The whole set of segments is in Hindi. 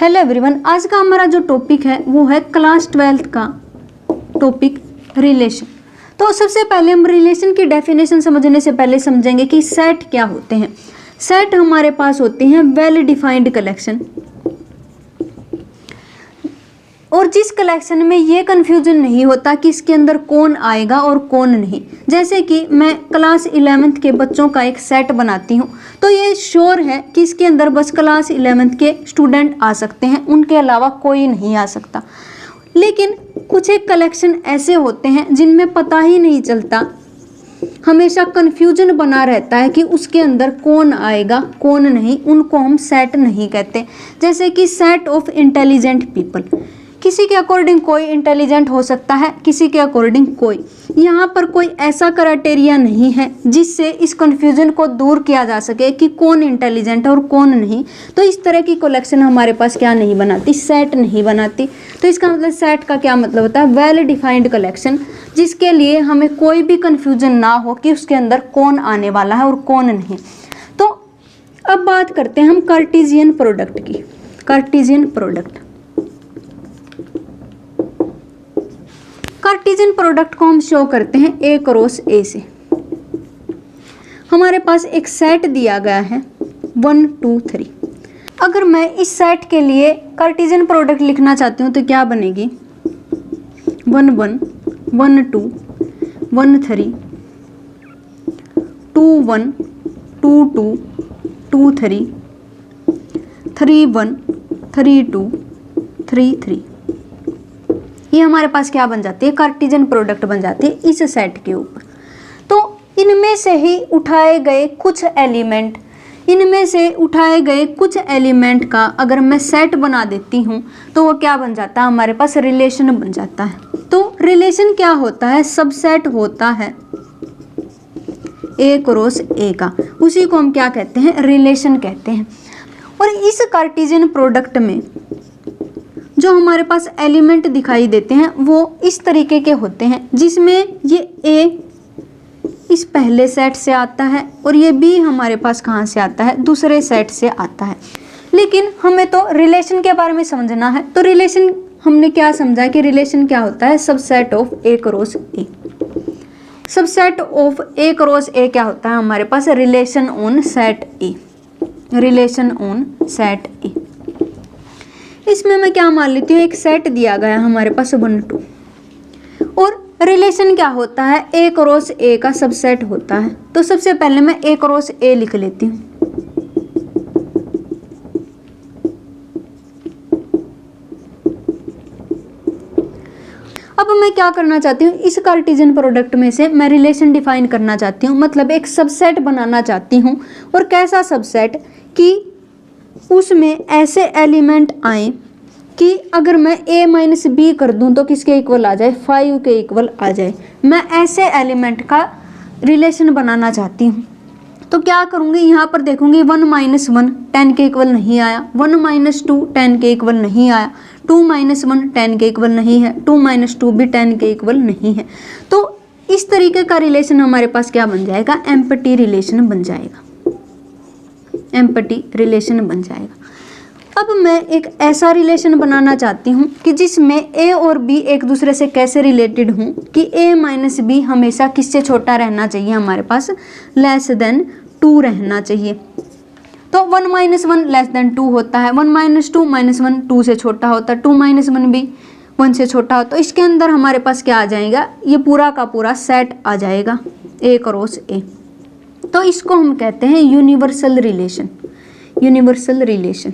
हेलो एवरीवन, आज का हमारा जो टॉपिक है वो है क्लास 12th का टॉपिक रिलेशन। तो सबसे पहले हम रिलेशन की डेफिनेशन समझने से पहले समझेंगे कि सेट क्या होते हैं। सेट हमारे पास होते हैं वेल डिफाइंड कलेक्शन, और जिस कलेक्शन में ये कन्फ्यूजन नहीं होता कि इसके अंदर कौन आएगा और कौन नहीं। जैसे कि मैं क्लास 11th के बच्चों का एक सेट बनाती हूँ, तो ये श्योर है कि इसके अंदर बस क्लास 11th के स्टूडेंट आ सकते हैं, उनके अलावा कोई नहीं आ सकता। लेकिन कुछ एक कलेक्शन ऐसे होते हैं जिनमें पता ही नहीं चलता, हमेशा कन्फ्यूजन बना रहता है कि उसके अंदर कौन आएगा कौन नहीं, उनको हम सेट नहीं कहते। जैसे कि सेट ऑफ इंटेलिजेंट पीपल, किसी के अकॉर्डिंग कोई इंटेलिजेंट हो सकता है, किसी के अकॉर्डिंग कोई। यहाँ पर कोई ऐसा क्राइटेरिया नहीं है जिससे इस कन्फ्यूजन को दूर किया जा सके कि कौन इंटेलिजेंट है और कौन नहीं। तो इस तरह की कलेक्शन हमारे पास क्या नहीं बनाती, सेट नहीं बनाती। तो इसका मतलब सेट का क्या मतलब होता है, वेल डिफाइंड कलेक्शन, जिसके लिए हमें कोई भी कन्फ्यूजन ना हो कि उसके अंदर कौन आने वाला है और कौन नहीं। तो अब बात करते हैं हम कार्टेशियन प्रोडक्ट की। कार्टेशियन प्रोडक्ट, कार्टेशियन प्रोडक्ट को हम शो करते हैं ए क्रॉस ए से। हमारे पास एक सेट दिया गया है 1 2 3। अगर मैं इस सेट के लिए कार्टेशियन प्रोडक्ट लिखना चाहती हूँ तो क्या बनेगी, 1 1 1 2 1 3 2 1 2 2 2 3 3 1 3 2 3 3। ये हमारे पास क्या बन जाती है, कार्टेशियन प्रोडक्ट बन जाती है इस सेट के ऊपर। तो इनमें से ही उठाए गए कुछ एलिमेंट, इनमें से उठाए गए कुछ एलिमेंट का अगर मैं सेट बना देती हूँ तो वो क्या बन जाता है, हमारे पास रिलेशन बन जाता है। तो रिलेशन क्या होता है, सबसेट होता है ए क्रॉस ए का, उसी को हम क्या कहते हैं, रिलेशन कहते हैं। और इस कार्टेशियन प्रोडक्ट में जो हमारे पास एलिमेंट दिखाई देते हैं वो इस तरीके के होते हैं, जिसमें ये ए इस पहले सेट से आता है और ये बी हमारे पास कहाँ से आता है, दूसरे सेट से आता है। लेकिन हमें तो रिलेशन के बारे में समझना है, तो रिलेशन हमने क्या समझा कि रिलेशन क्या होता है, subset of A cross A. Subset of A cross A क्या होता है, हमारे पास relation on set A, relation on set A. इसमें मैं क्या मान लेती हूँ, एक सेट दिया गया है हमारे पास 1 2, और रिलेशन क्या होता है, ए क्रॉस ए का सबसेट होता है। तो सबसे पहले मैं ए क्रॉस ए लिख लेती हूँ। अब मैं क्या करना चाहती हूँ, इस कार्टेशियन प्रोडक्ट में से मैं रिलेशन डिफाइन करना चाहती हूँ, मतलब एक सबसेट बनाना चाहती हूँ। और कैसा सबसेट कि उसमें ऐसे एलिमेंट आए कि अगर मैं a माइनस बी कर दूं तो किसके इक्वल आ जाए, 5 के इक्वल आ जाए। मैं ऐसे एलिमेंट का रिलेशन बनाना चाहती हूँ। तो क्या करूँगी, यहाँ पर देखूँगी 1 माइनस 1 10 के इक्वल नहीं आया, 1 माइनस 2 10 के इक्वल नहीं आया, 2 माइनस 1 10 के इक्वल नहीं है, 2 माइनस 2 भी 10 के इक्वल नहीं है। तो इस तरीके का रिलेशन हमारे पास क्या बन जाएगा, एम्प्टी रिलेशन बन जाएगा, एम्प्टी रिलेशन बन जाएगा। अब मैं एक ऐसा रिलेशन बनाना चाहती हूँ कि जिसमें ए और बी एक दूसरे से कैसे रिलेटेड हूँ कि ए माइनस बी हमेशा किससे छोटा रहना चाहिए, हमारे पास लेस देन 2 रहना चाहिए। तो 1 माइनस 1 लेस देन 2 होता है, 1 माइनस 2 माइनस 1 2 से छोटा होता है, 2 माइनस 1 भी 1 से छोटा हो। तो इसके अंदर हमारे पास क्या आ जाएगा, ये पूरा का पूरा सेट आ जाएगा ए क्रॉस ए। तो इसको हम कहते हैं यूनिवर्सल रिलेशन, यूनिवर्सल रिलेशन।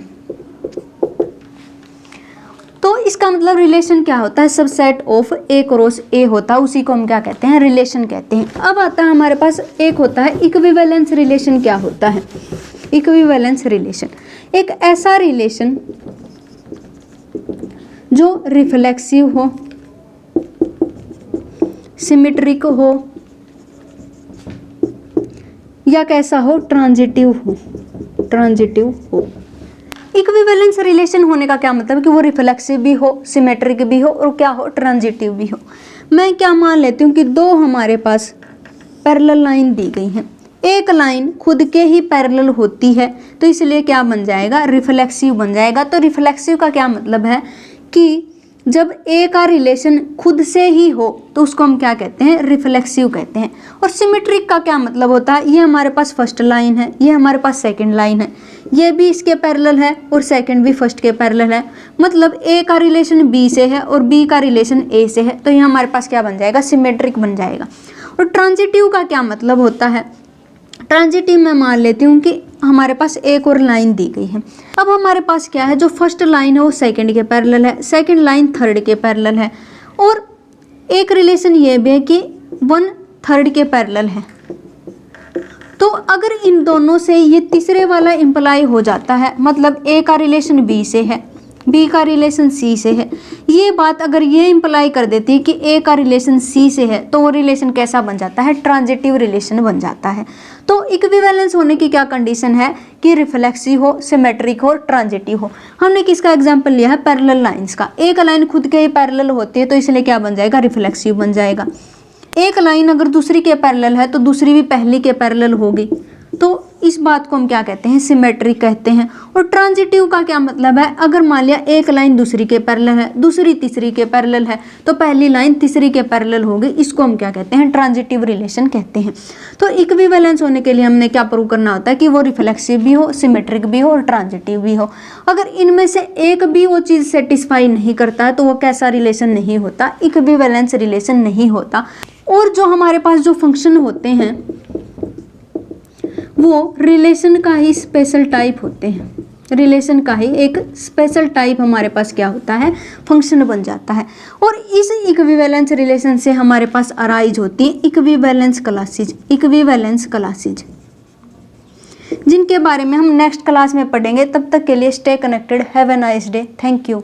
तो इसका मतलब रिलेशन क्या होता है, सबसेट ऑफ ए क्रॉस ए होता है, उसी को हम क्या कहते हैं, रिलेशन कहते हैं। अब आता है हमारे पास एक होता है इक्विवेलेंस रिलेशन। क्या होता है इक्विवेलेंस रिलेशन, एक ऐसा रिलेशन जो रिफ्लेक्सिव हो, सिमेट्रिक हो, या कैसा हो, ट्रांजिटिव हो, ट्रांजिटिव हो। इक्विवेलेंस रिलेशन होने का क्या मतलब कि वो रिफ्लेक्सिव भी हो, सिमेट्रिक भी हो और क्या हो, ट्रांजिटिव भी हो। मैं क्या मान लेती हूँ कि दो हमारे पास पैरेलल लाइन दी गई हैं, एक लाइन खुद के ही पैरेलल होती है तो इसलिए क्या बन जाएगा, रिफ्लेक्सिव बन जाएगा। तो रिफ्लेक्सिव का क्या मतलब है कि जब ए का रिलेशन खुद से ही हो तो उसको हम क्या कहते हैं, रिफ्लेक्सिव कहते हैं। और सिमेट्रिक का क्या मतलब होता है, ये हमारे पास फर्स्ट लाइन है, ये हमारे पास सेकंड लाइन है, ये भी इसके पैरेलल है और सेकंड भी फर्स्ट के पैरेलल है, मतलब ए का रिलेशन बी से है और बी का रिलेशन ए से है, तो ये हमारे पास क्या बन जाएगा, सिमेट्रिक बन जाएगा। और ट्रांजिटिव का क्या मतलब होता है, ट्रांजिटिव मैं मान लेती हूँ कि हमारे पास एक और लाइन दी गई है। अब हमारे पास क्या है, जो फर्स्ट लाइन है वो सेकंड के पैरेलल है, सेकंड लाइन थर्ड के पैरेलल है, और एक रिलेशन ये भी है कि 1/3 के पैरेलल है। तो अगर इन दोनों से ये तीसरे वाला इम्प्लाई हो जाता है, मतलब ए का रिलेशन बी से है, बी का रिलेशन सी से है, ये बात अगर ये इम्प्लाई कर देती है कि ए का रिलेशन सी से है, तो वो रिलेशन कैसा बन जाता है, ट्रांजिटिव रिलेशन बन जाता है। तो इक्विवेलेंस होने की क्या कंडीशन है कि रिफ्लेक्सिव हो, सिमेट्रिक हो, ट्रांजिटिव हो। हमने किसका एग्जांपल लिया है, पैरेलल लाइंस का। एक लाइन खुद के ही पैरेलल होती है तो इसलिए क्या बन जाएगा, रिफ्लेक्सिव बन जाएगा। एक लाइन अगर दूसरी के पैरेलल है तो दूसरी भी पहली के पैरेलल होगी, तो इस बात को हम क्या कहते हैं, सिमेट्रिक कहते हैं। और ट्रांजिटिव का क्या मतलब है, अगर मान लिया एक लाइन दूसरी के पैरेलल है, दूसरी तीसरी के पैरेलल है, तो पहली लाइन तीसरी के पैरेलल होगी, इसको हम क्या कहते हैं, ट्रांजिटिव रिलेशन कहते हैं। तो इक्विवेलेंस होने के लिए हमने क्या प्रूव करना होता है कि वो रिफ्लेक्सिव भी हो, सिमेट्रिक भी हो और ट्रांजिटिव भी हो। अगर इनमें से एक भी वो चीज़ सेटिस्फाई नहीं करता है तो वो कैसा रिलेशन नहीं होता, इक्विवेलेंस रिलेशन नहीं होता। और जो हमारे पास जो फंक्शन होते हैं वो रिलेशन का ही स्पेशल टाइप होते हैं, रिलेशन का ही एक स्पेशल टाइप हमारे पास क्या होता है, फंक्शन बन जाता है। और इस इक्विवेलेंस रिलेशन से हमारे पास अराइज होती है इक्विवेलेंस क्लासेज, इक्विवेलेंस क्लासेज, जिनके बारे में हम नेक्स्ट क्लास में पढ़ेंगे। तब तक के लिए stay connected, have a nice day, thank you.